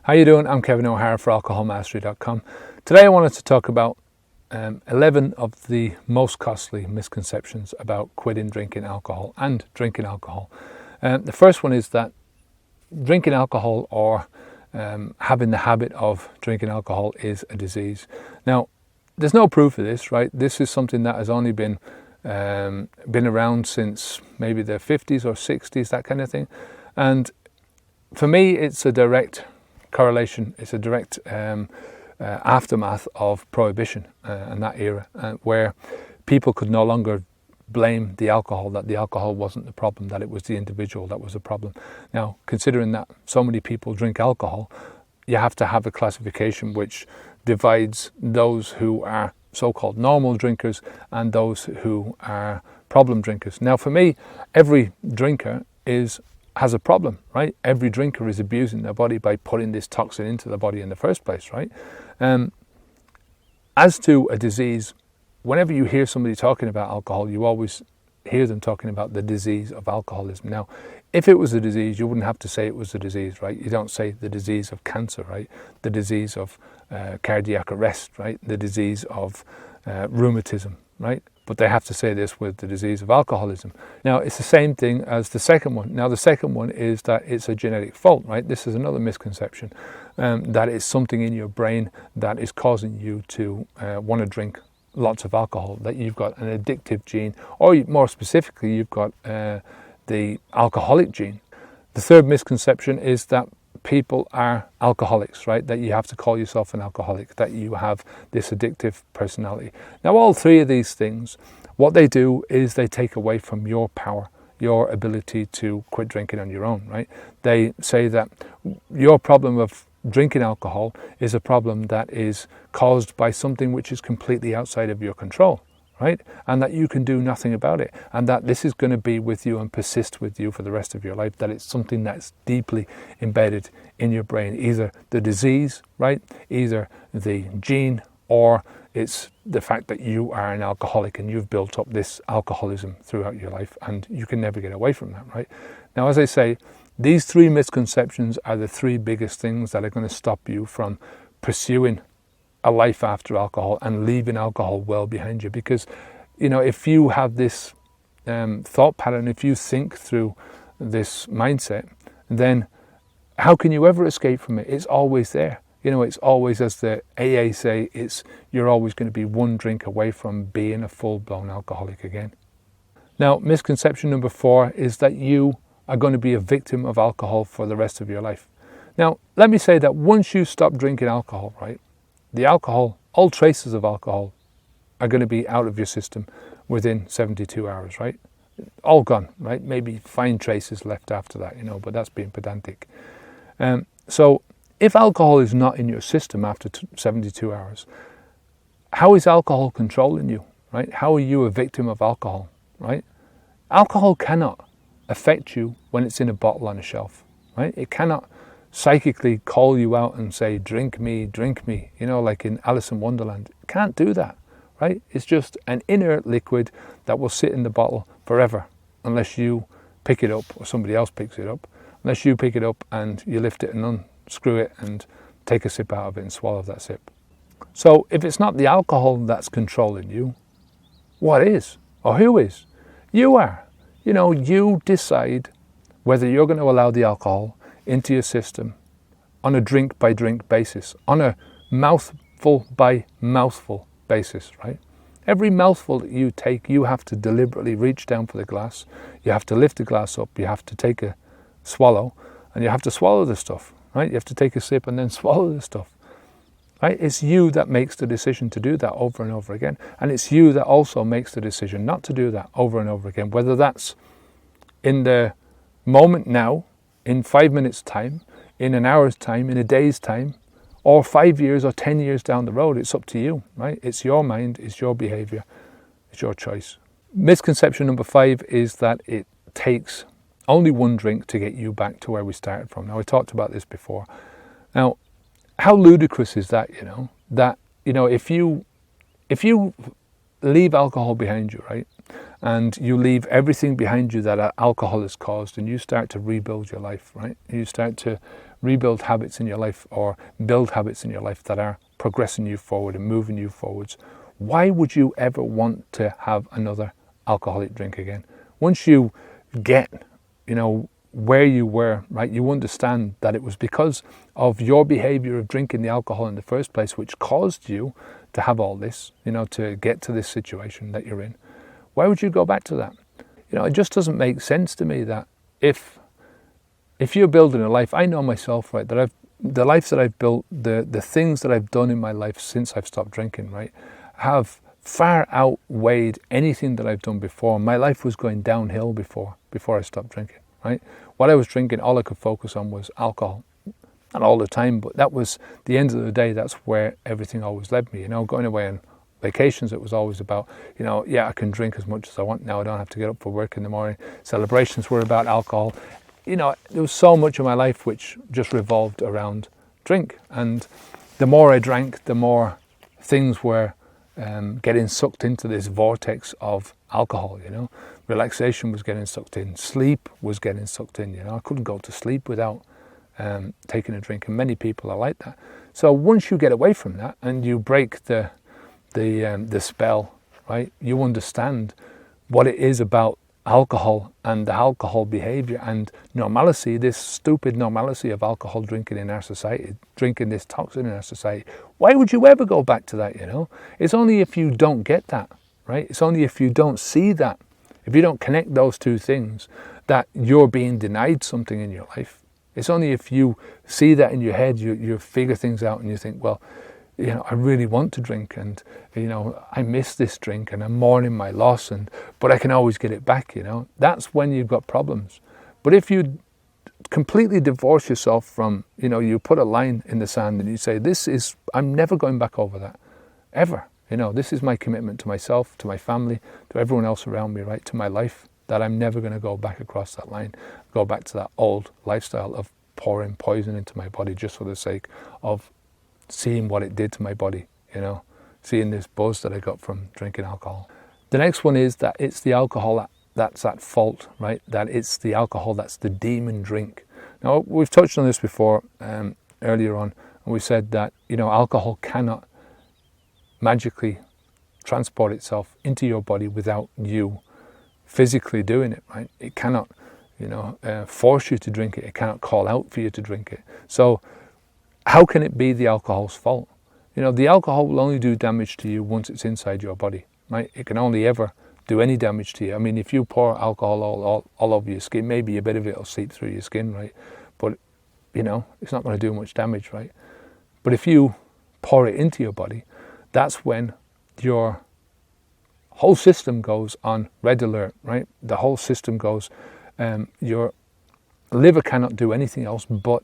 How you doing? I'm Kevin O'Hara for alcoholmastery.com. Today I wanted to talk about 11 of the most costly misconceptions about quitting drinking alcohol and drinking alcohol. The first one is that drinking alcohol or having the habit of drinking alcohol is a disease. Now, there's no proof of this, right? This is something that has only been around since maybe the 50s or 60s, that kind of thing. And for me, it's a direct correlation. It's a direct aftermath of prohibition and that era, where people could no longer blame the alcohol, that the alcohol wasn't the problem, that it was the individual that was the problem. Now, considering that so many people drink alcohol, you have to have a classification which divides those who are so-called normal drinkers and those who are problem drinkers. Now, for me, every drinker has a problem, right? Every drinker is abusing their body by putting this toxin into the body in the first place, right? As to a disease, whenever you hear somebody talking about alcohol, you always hear them talking about the disease of alcoholism. Now, if it was a disease, you wouldn't have to say it was a disease, right? You don't say the disease of cancer, right? The disease of cardiac arrest, right? The disease of rheumatism, right? But they have to say this with the disease of alcoholism. Now, it's the same thing as the second one. Now, the second one is that it's a genetic fault, right? This is another misconception, that it's something in your brain that is causing you to want to drink lots of alcohol, that you've got an addictive gene, or more specifically, you've got the alcoholic gene. The third misconception is that people are alcoholics, right? That you have to call yourself an alcoholic, that you have this addictive personality. Now, all three of these things, what they do is they take away from your power, your ability to quit drinking on your own, right? They say that your problem of drinking alcohol is a problem that is caused by something which is completely outside of your control, right? And that you can do nothing about it, and that this is going to be with you and persist with you for the rest of your life, that it's something that's deeply embedded in your brain, either the disease, right? Either the gene, or it's the fact that you are an alcoholic and you've built up this alcoholism throughout your life and you can never get away from that, right? Now, as I say, these three misconceptions are the three biggest things that are going to stop you from pursuing a life after alcohol and leaving alcohol well behind you. Because, you know, if you have this thought pattern, if you think through this mindset, then how can you ever escape from it? It's always there. You know, it's always, as the AA say, you're always going to be one drink away from being a full-blown alcoholic again. Now, misconception number 4 is that you are going to be a victim of alcohol for the rest of your life. Now, let me say that once you stop drinking alcohol, right, the alcohol, all traces of alcohol are going to be out of your system within 72 hours, right? All gone, right? Maybe fine traces left after that, you know, but that's being pedantic. So if alcohol is not in your system after 72 hours, how is alcohol controlling you, right? How are you a victim of alcohol, right? Alcohol cannot affect you when it's in a bottle on a shelf, right? It cannot psychically call you out and say, drink me, you know, like in Alice in Wonderland. It can't do that, right? It's just an inert liquid that will sit in the bottle forever unless you pick it up or somebody else picks it up, unless you pick it up and you lift it and unscrew it and take a sip out of it and swallow that sip. So if it's not the alcohol that's controlling you, what is? Or who is? You are. You know, you decide whether you're going to allow the alcohol into your system on a drink by drink basis, on a mouthful by mouthful basis, right? Every mouthful that you take, you have to deliberately reach down for the glass. You have to lift the glass up. You have to take a swallow, and you have to swallow the stuff, right? You have to take a sip and then swallow the stuff, right? It's you that makes the decision to do that over and over again. And it's you that also makes the decision not to do that over and over again, whether that's in the moment now, in 5 minutes' time, in an hour's time, in a day's time, or 5 years or 10 years down the road. It's up to you, right? It's your mind, it's your behavior, it's your choice. Misconception number 5 is that it takes only one drink to get you back to where we started from. Now, I talked about this before. Now, how ludicrous is that, you know? That, you know, if you leave alcohol behind you, right? And you leave everything behind you that alcohol has caused, and you start to rebuild your life, right? You start to rebuild habits in your life, or build habits in your life that are progressing you forward and moving you forwards. Why would you ever want to have another alcoholic drink again? Once you get, where you were, right, you understand that it was because of your behavior of drinking the alcohol in the first place which caused you to have all this, to get to this situation that you're in. Why would you go back to that? It just doesn't make sense to me that if you're building a life, I know myself, right, that the life that I've built, the things that I've done in my life since I've stopped drinking, right, have far outweighed anything that I've done before. My life was going downhill before I stopped drinking, right? While I was drinking, all I could focus on was alcohol. Not all the time, but that was the end of the day. That's where everything always led me. Going away on vacations, it was always about, I can drink as much as I want now. I don't have to get up for work in the morning. Celebrations were about alcohol. There was so much of my life which just revolved around drink. And the more I drank, the more things were getting sucked into this vortex of alcohol. Relaxation was getting sucked in. Sleep was getting sucked in. I couldn't go to sleep without taking a drink, and many people are like that. So once you get away from that and you break the spell, right, you understand what it is about alcohol and the alcohol behavior and normalcy, this stupid normalcy of alcohol drinking in our society, drinking this toxin in our society. Why would you ever go back to that? It's only if you don't get that, right? It's only if you don't see that, if you don't connect those two things, that you're being denied something in your life. It's only if you see that in your head, you figure things out and you think, well, I really want to drink, and I miss this drink and I'm mourning my loss, but I can always get it back. That's when you've got problems. But if you completely divorce yourself from, you put a line in the sand and you say, I'm never going back over that, ever. This is my commitment to myself, to my family, to everyone else around me, right, to my life, that I'm never going to go back across that line, go back to that old lifestyle of pouring poison into my body just for the sake of seeing what it did to my body, seeing this buzz that I got from drinking alcohol. The next one is that it's the alcohol that's at fault, right? That it's the alcohol that's the demon drink. Now, we've touched on this before earlier on, and we said that, alcohol cannot magically transport itself into your body without you physically doing it, right? It cannot, force you to drink it. It cannot call out for you to drink it. So how can it be the alcohol's fault? The alcohol will only do damage to you once it's inside your body, right? It can only ever do any damage to you. I mean, if you pour alcohol all over your skin, maybe a bit of it will seep through your skin, right? But, it's not going to do much damage, right? But if you pour it into your body, that's when your whole system goes on red alert, right? The whole system goes, your liver cannot do anything else but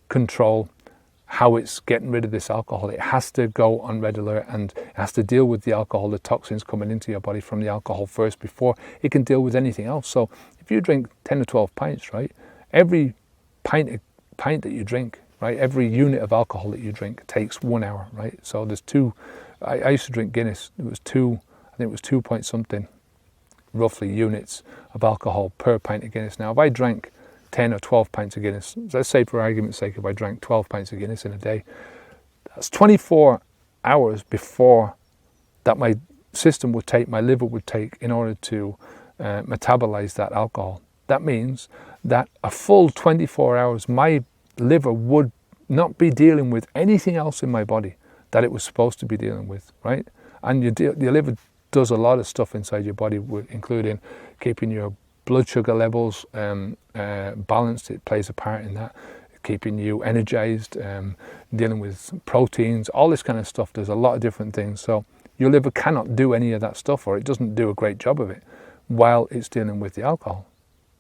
control how it's getting rid of this alcohol. It has to go on red alert, and it has to deal with the alcohol, the toxins coming into your body from the alcohol first before it can deal with anything else. So if you drink 10 or 12 pints, right, every pint that you drink, right, every unit of alcohol that you drink takes 1 hour, right? So there's I used to drink Guinness. I think it was 2 point something, roughly, units of alcohol per pint of Guinness. Now, if I drank 10 or 12 pints of Guinness, let's say for argument's sake, if I drank 12 pints of Guinness in a day, that's 24 hours before that my system would take, my liver would take, in order to metabolize that alcohol. That means that a full 24 hours, my liver would not be dealing with anything else in my body that it was supposed to be dealing with, right? And your liver does a lot of stuff inside your body, including keeping your blood sugar levels balanced. It plays a part in that, keeping you energized, dealing with proteins, all this kind of stuff. There's a lot of different things. So your liver cannot do any of that stuff, or it doesn't do a great job of it while it's dealing with the alcohol,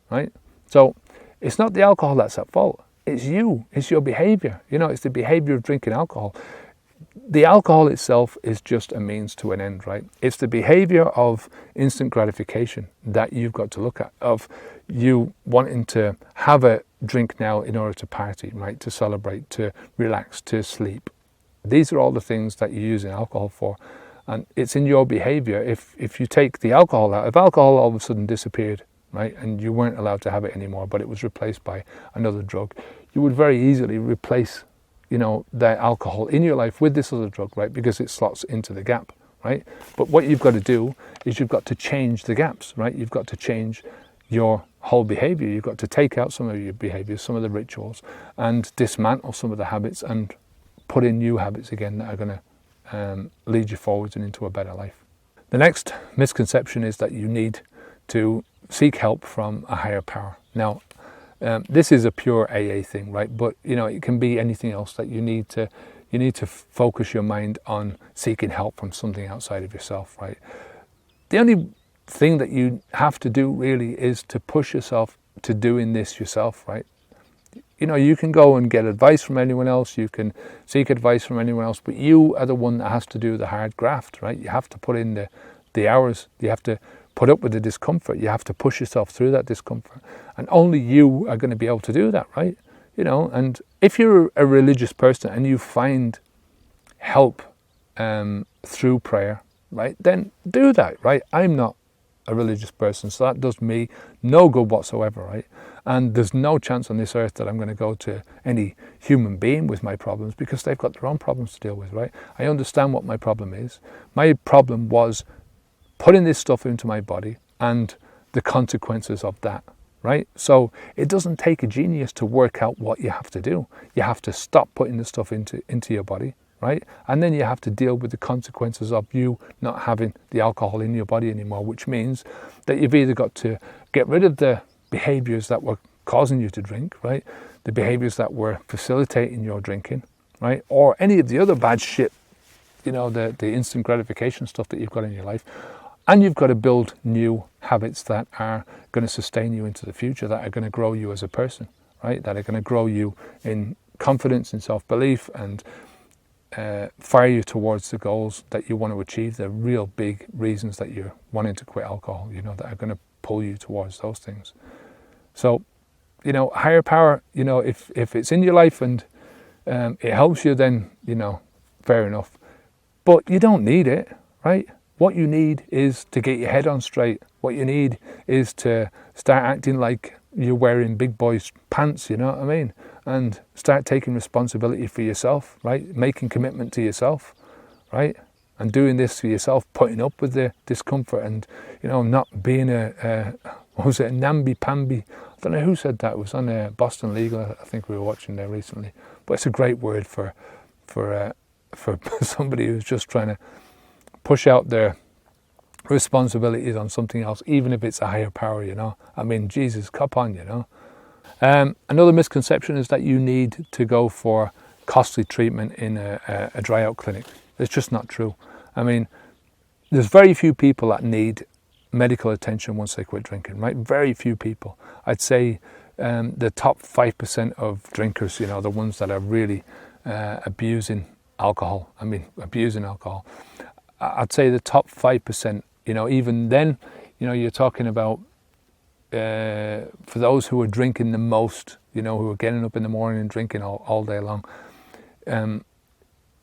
right? So it's not the alcohol that's at fault. It's you. It's your behavior. It's the behavior of drinking alcohol. The alcohol itself is just a means to an end, right? It's the behavior of instant gratification that you've got to look at, of you wanting to have a drink now in order to party, right? To celebrate, to relax, to sleep. These are all the things that you're using alcohol for. And it's in your behavior. If you take the alcohol out, if alcohol all of a sudden disappeared, right, and you weren't allowed to have it anymore, but it was replaced by another drug, you would very easily replace, the alcohol in your life with this other drug, right, because it slots into the gap, right? But what you've got to do is you've got to change the gaps, right? You've got to change your whole behavior. You've got to take out some of your behaviors, some of the rituals, and dismantle some of the habits and put in new habits again that are going to lead you forwards and into a better life. The next misconception is that you need to seek help from a higher power. Now, this is a pure AA thing, right? But it can be anything else that you need to focus your mind on seeking help from something outside of yourself, right? The only thing that you have to do really is to push yourself to doing this yourself, right? You can go and get advice from anyone else, you can seek advice from anyone else, but you are the one that has to do the hard graft, right? You have to put in the hours, you have to put up with the discomfort, you have to push yourself through that discomfort, and only you are going to be able to do that, right? And if you're a religious person and you find help through prayer, right, then do that, right? I'm not a religious person, so that does me no good whatsoever, right? And there's no chance on this earth that I'm going to go to any human being with my problems, because they've got their own problems to deal with, right? I understand what my problem is. My problem was putting this stuff into my body and the consequences of that, right? So it doesn't take a genius to work out what you have to do. You have to stop putting the stuff into your body, right? And then you have to deal with the consequences of you not having the alcohol in your body anymore, which means that you've either got to get rid of the behaviors that were causing you to drink, right? The behaviors that were facilitating your drinking, right? Or any of the other bad shit, the instant gratification stuff that you've got in your life. And you've got to build new habits that are going to sustain you into the future, that are going to grow you as a person, right? That are going to grow you in confidence, in self-belief, and fire you towards the goals that you want to achieve, the real big reasons that you're wanting to quit alcohol, that are going to pull you towards those things. So, higher power, if it's in your life and it helps you, then, fair enough. But you don't need it, right? What you need is to get your head on straight. What you need is to start acting like you're wearing big boys' pants, you know what I mean? And start taking responsibility for yourself, right? Making commitment to yourself, right? And doing this for yourself, putting up with the discomfort and, not being a namby-pamby. I don't know who said that. It was on Boston Legal, I think we were watching there recently. But it's a great word for somebody who's just trying to push out their responsibilities on something else, even if it's a higher power, I mean, Jesus, cop on, Another misconception is that you need to go for costly treatment in a dry out clinic. It's just not true. I mean, there's very few people that need medical attention once they quit drinking, right? Very few people. I'd say the top 5% of drinkers, the ones that are really abusing alcohol. I'd say the top 5%, even then, you're talking about, for those who are drinking the most, who are getting up in the morning and drinking all day long,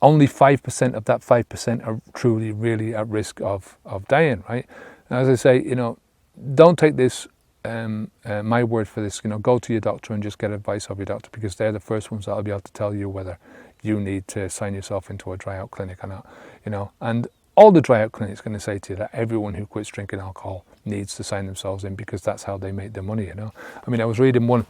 only 5% of that 5% are truly, really at risk of dying, right? And as I say, don't take this, my word for this, go to your doctor and just get advice of your doctor, because they're the first ones that'll be able to tell you whether you need to sign yourself into a dry out clinic or not, and all the dry out clinics are going to say to you that everyone who quits drinking alcohol needs to sign themselves in, because that's how they make their money, I mean, I was reading one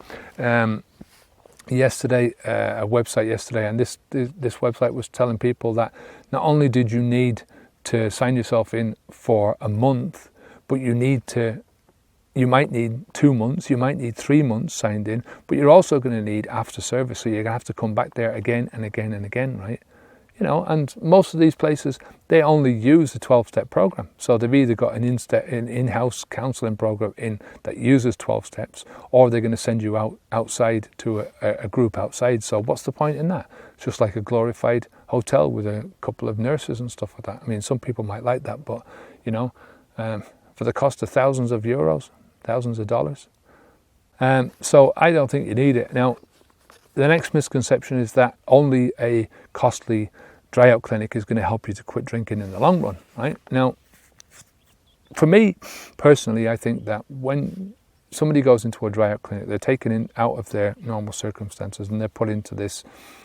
yesterday, a website yesterday, and this website was telling people that not only did you need to sign yourself in for a month, but you might need 2 months, you might need 3 months signed in, but you're also going to need after service, so you're going to have to come back there again and again and again, right? And most of these places, they only use a 12-step program. So they've either got an in-house counselling program that uses 12 steps, or they're going to send you outside to a group outside. So what's the point in that? It's just like a glorified hotel with a couple of nurses and stuff like that. I mean, some people might like that, but, for the cost of thousands of euros, thousands of dollars. So I don't think you need it. Now, the next misconception is that only a costly dry out clinic is going to help you to quit drinking in the long run, right? Now, for me personally, I think that when somebody goes into a dry out clinic, they're taken in out of their normal circumstances and they're put into this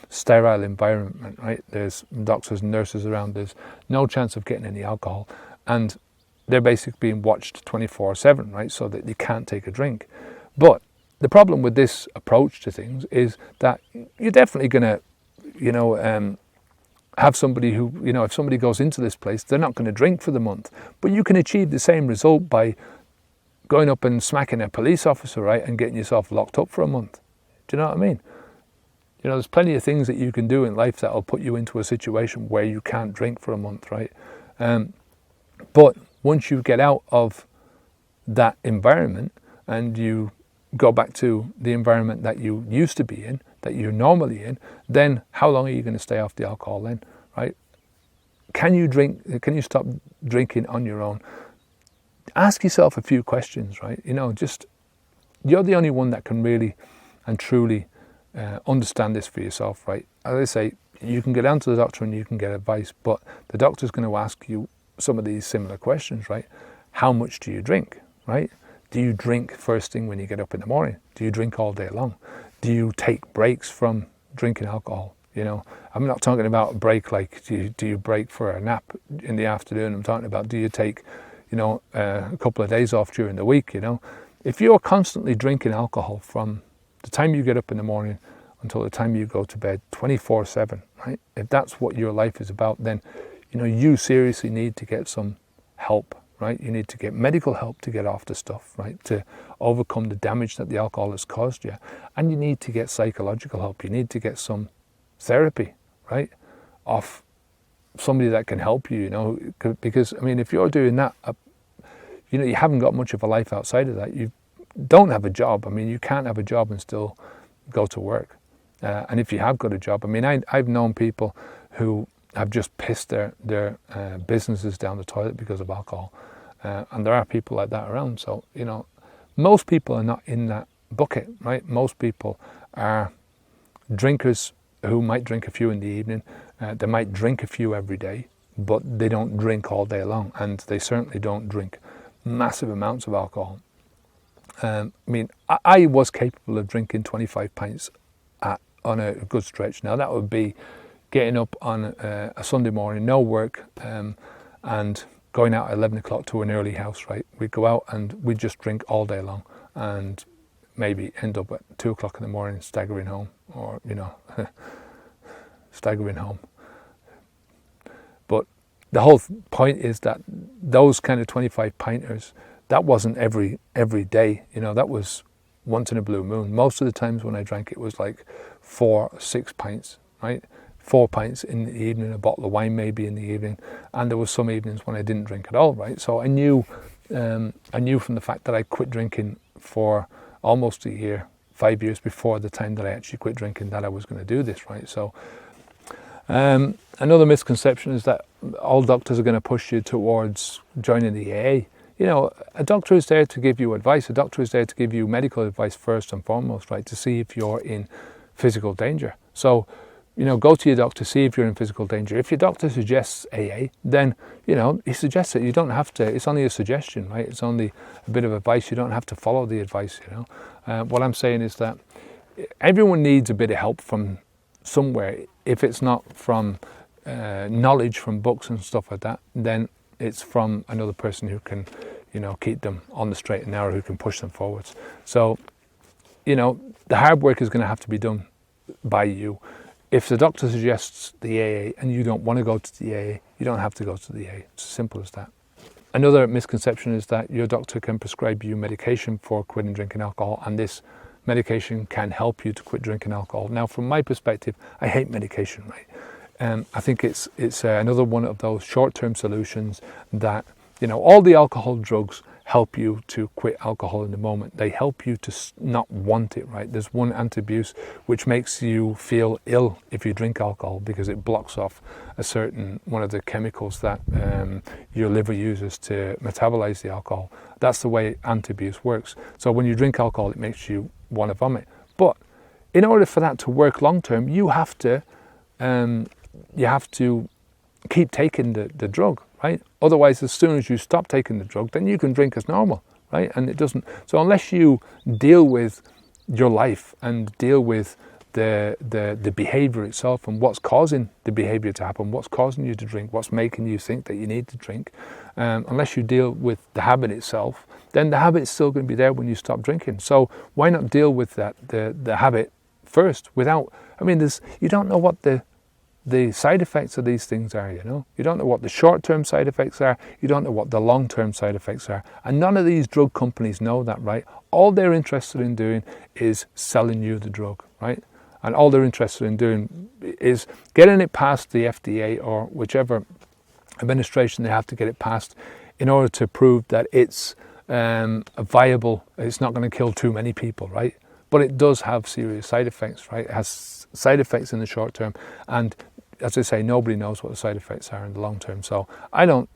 sterile environment, right? There's doctors and nurses around, there's no chance of getting any alcohol, and they're basically being watched 24/7, right? So that you can't take a drink. But the problem with this approach to things is that you're definitely going to, have somebody who, if somebody goes into this place, they're not going to drink for the month. But you can achieve the same result by going up and smacking a police officer, right, and getting yourself locked up for a month. Do you know what I mean? There's plenty of things that you can do in life that will put you into a situation where you can't drink for a month, right? But once you get out of that environment and you go back to the environment that you used to be in, that you're normally in, then how long are you going to stay off the alcohol then, right? Can you stop drinking on your own? Ask yourself a few questions, right? You're the only one that can really and truly understand this for yourself, right? As I say, you can go down to the doctor and you can get advice, but the doctor's going to ask you some of these similar questions, right? How much do you drink, right? Do you drink first thing when you get up in the morning? Do you drink all day long? Do you take breaks from drinking alcohol? I'm not talking about a break like do you break for a nap in the afternoon. I'm talking about, do you take, a couple of days off during the week, If you're constantly drinking alcohol from the time you get up in the morning until the time you go to bed, 24/7, right? If that's what your life is about, then, you seriously need to get some help, right? You need to get medical help to get off the stuff, right? To overcome the damage that the alcohol has caused you. And you need to get psychological help. You need to get some therapy, right? Of somebody that can help you, because, if you're doing that, you haven't got much of a life outside of that. You don't have a job. You can't have a job and still go to work. And if you have got a job, I've known people who have just pissed their businesses down the toilet because of alcohol. And there are people like that around. So, most people are not in that bucket, right? Most people are drinkers who might drink a few in the evening. They might drink a few every day, but they don't drink all day long. And they certainly don't drink massive amounts of alcohol. I was capable of drinking 25 pints on a good stretch. Now, that would be getting up on a Sunday morning, no work, and going out at 11 o'clock to an early house, right? We'd go out and we'd just drink all day long and maybe end up at 2 o'clock in the morning staggering home, or, staggering home. But the whole point is that those kind of 25 pinters, that wasn't every day, that was once in a blue moon. Most of the times when I drank, it was like 4 or 6 pints, right? 4 pints in the evening, a bottle of wine maybe in the evening, and there was some evenings when I didn't drink at all, right? So I knew from the fact that I quit drinking for almost a year, 5 years before the time that I actually quit drinking, that I was going to do this, right? So another misconception is that all doctors are going to push you towards joining the AA. A doctor is there to give you advice. A doctor is there to give you medical advice first and foremost, right? To see if you're in physical danger. So, go to your doctor, see if you're in physical danger. If your doctor suggests AA, then, he suggests it. You don't have to, it's only a suggestion, right? It's only a bit of advice. You don't have to follow the advice, What I'm saying is that everyone needs a bit of help from somewhere. If it's not from knowledge from books and stuff like that, then it's from another person who can, keep them on the straight and narrow, who can push them forwards. So, the hard work is going to have to be done by you. If the doctor suggests the AA and you don't want to go to the AA, you don't have to go to the AA. It's as simple as that. Another misconception is that your doctor can prescribe you medication for quitting drinking alcohol, and this medication can help you to quit drinking alcohol. Now, from my perspective, I hate medication, right? I think it's another one of those short-term solutions that, all the alcohol drugs help you to quit alcohol in the moment. They help you to not want it, right? There's one anti-abuse which makes you feel ill if you drink alcohol because it blocks off one of the chemicals that your liver uses to metabolize the alcohol. That's the way anti-abuse works. So when you drink alcohol, it makes you want to vomit. But in order for that to work long-term, you have to you have to keep taking the drug, right? Otherwise, as soon as you stop taking the drug, then you can drink as normal, right? And it doesn't. So unless you deal with your life and deal with the behavior itself and what's causing the behavior to happen, what's causing you to drink, what's making you think that you need to drink, unless you deal with the habit itself, then the habit is still going to be there when you stop drinking. So why not deal with that, the habit first, without, I mean, you don't know what the side effects of these things are, you know. You don't know what the short-term side effects are. You don't know what the long-term side effects are. And none of these drug companies know that, right? All they're interested in doing is selling you the drug, right? And all they're interested in doing is getting it past the FDA or whichever administration they have to get it past in order to prove that it's viable, it's not going to kill too many people, right? But it does have serious side effects, right? It has side effects in the short term, and as I say, nobody knows what the side effects are in the long term. So I don't,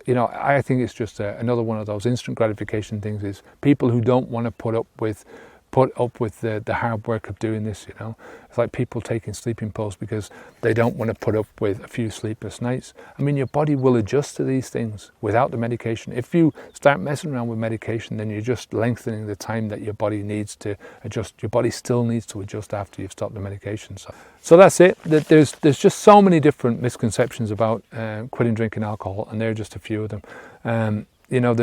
you know, I think it's just another one of those instant gratification things. Is people who don't want to put up with the hard work of doing this, you know. It's like people taking sleeping pills because they don't want to put up with a few sleepless nights. I mean, your body will adjust to these things without the medication. If you start messing around with medication, then you're just lengthening the time that your body needs to adjust. Your body still needs to adjust after you've stopped the medication. So that's it. There's just so many different misconceptions about quitting drinking alcohol, and they're just a few of them. You know,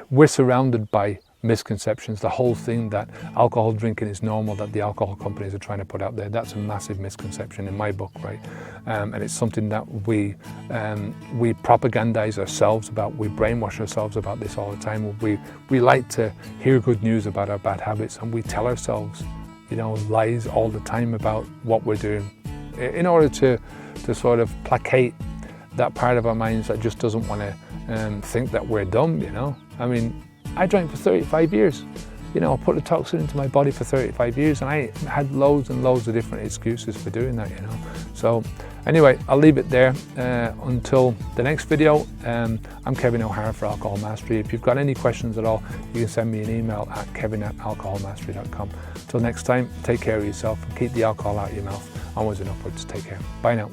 we're surrounded by misconceptions. The whole thing that alcohol drinking is normal, that the alcohol companies are trying to put out there, that's a massive misconception in my book, right? And it's something that we propagandize ourselves about. We brainwash ourselves about this all the time. We like to hear good news about our bad habits, and we tell ourselves, you know, lies all the time about what we're doing in order to sort of placate that part of our minds that just doesn't want to think that we're dumb, you know. I mean, I drank for 35 years. You know, I put the toxin into my body for 35 years, and I had loads and loads of different excuses for doing that, you know. So anyway, I'll leave it there until the next video. I'm Kevin O'Hara for Alcohol Mastery. If you've got any questions at all, you can send me an email at kevin@alcoholmastery.com. Till next time, take care of yourself and keep the alcohol out of your mouth. Onwards and upwards. Take care. Bye now.